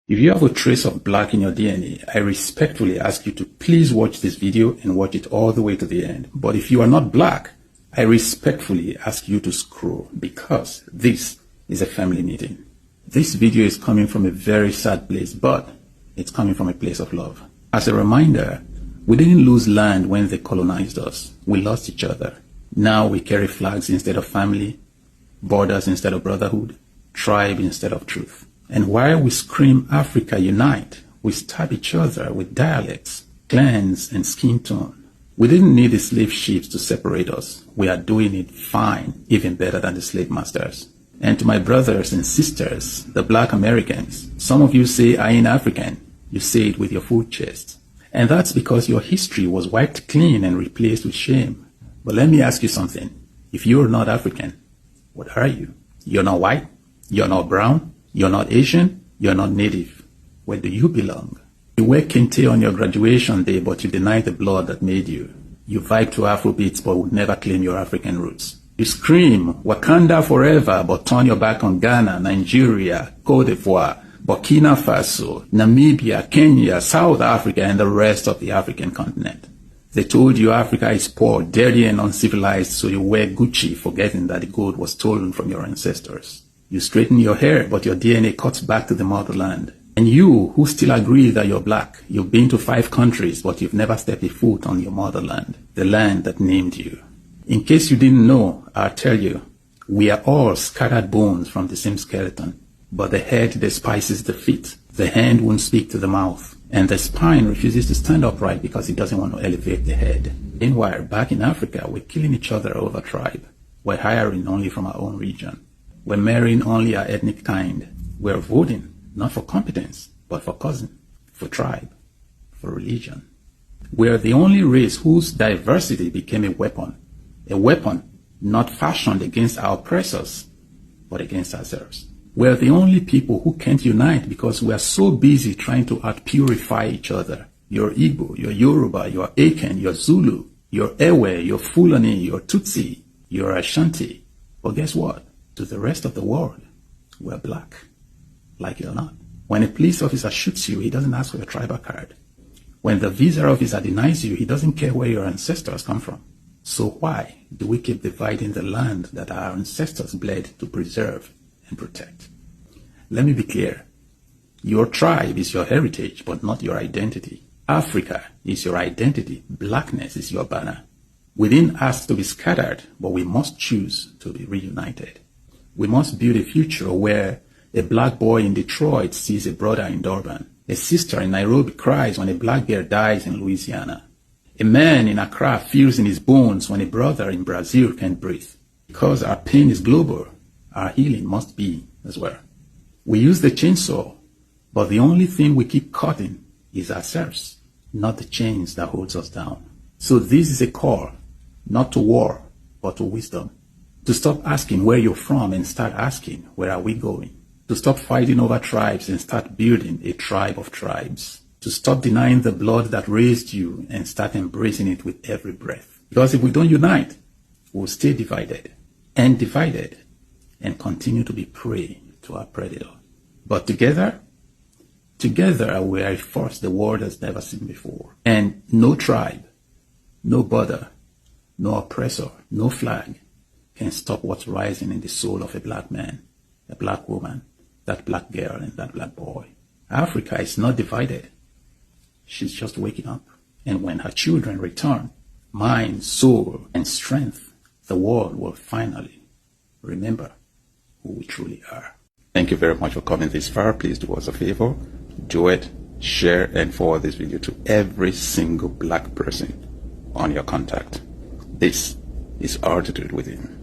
If you have a trace of black in your DNA, I respectfully ask you to please watch this video and watch it all the way to the end. But if you are not black, I respectfully ask you to scroll because this is a family meeting. This video is coming from a very sad place, but it's coming from a place of love. As a reminder, we didn't lose land when they colonized us. We lost each other. Now we carry flags instead of family, borders instead of brotherhood, tribe instead of truth. And while we scream Africa unite, we stab each other with dialects, clans, and skin tone. We didn't need the slave ships to separate us. We are doing it fine, even better than the slave masters. And to my brothers and sisters, the black Americans, some of you say I ain't African. You say it with your full chest. And that's because your history was wiped clean and replaced with shame. But let me ask you something. If you're not African, what are you? You're not white? You're not brown? You're not Asian? You're not native. Where do you belong? You wear kente on your graduation day, but you deny the blood that made you. You vibe to Afrobeats, but would never claim your African roots. You scream, Wakanda forever, but turn your back on Ghana, Nigeria, Cote d'Ivoire, Burkina Faso, Namibia, Kenya, South Africa, and the rest of the African continent. They told you Africa is poor, dirty, and uncivilized, so you wear Gucci, forgetting that the gold was stolen from your ancestors. You straighten your hair, but your DNA cuts back to the motherland. And you, who still agree that you're black, you've been to 5 countries, but you've never stepped a foot on your motherland, the land that named you. In case you didn't know, I'll tell you, we are all scattered bones from the same skeleton. But the head despises the feet, the hand won't speak to the mouth, and the spine refuses to stand upright because it doesn't want to elevate the head. Meanwhile, back in Africa, we're killing each other over tribe. We're hiring only from our own region. We're marrying only our ethnic kind. We're voting, not for competence, but for cousin, for tribe, for religion. We're the only race whose diversity became a weapon not fashioned against our oppressors, but against ourselves. We're the only people who can't unite because we are so busy trying to out-purify each other. You're Igbo, you're Yoruba, you're Akan, you're Zulu, you're Ewe, you're Fulani, you're Tutsi, you're Ashanti. But guess what? To the rest of the world, we're black. Like it or not. When a police officer shoots you, he doesn't ask for your tribal card. When the visa officer denies you, he doesn't care where your ancestors come from. So why do we keep dividing the land that our ancestors bled to preserve and protect? Let me be clear. Your tribe is your heritage, but not your identity. Africa is your identity. Blackness is your banner. We didn't ask to be scattered, but we must choose to be reunited. We must build a future where a black boy in Detroit sees a brother in Durban. A sister in Nairobi cries when a black girl dies in Louisiana. A man in Accra feels in his bones when a brother in Brazil can't breathe. Because our pain is global, our healing must be as well. We use the chainsaw, but the only thing we keep cutting is ourselves, not the chains that holds us down. So this is a call, not to war, but to wisdom. To stop asking where you're from and start asking, where are we going? To stop fighting over tribes and start building a tribe of tribes. To stop denying the blood that raised you and start embracing it with every breath. Because if we don't unite, we'll stay divided and continue to be prey to our predator. But together we are a force the world has never seen before. And no tribe, no border, no oppressor, no flag can stop what's rising in the soul of a black man, a black woman, that black girl, and that black boy. Africa is not divided. She's just waking up. And when her children return, mind, soul, and strength, the world will finally remember who we truly are. Thank you very much for coming this far. Please do us a favor. Do it, share, and forward this video to every single black person on your contact. This is Altitude Within.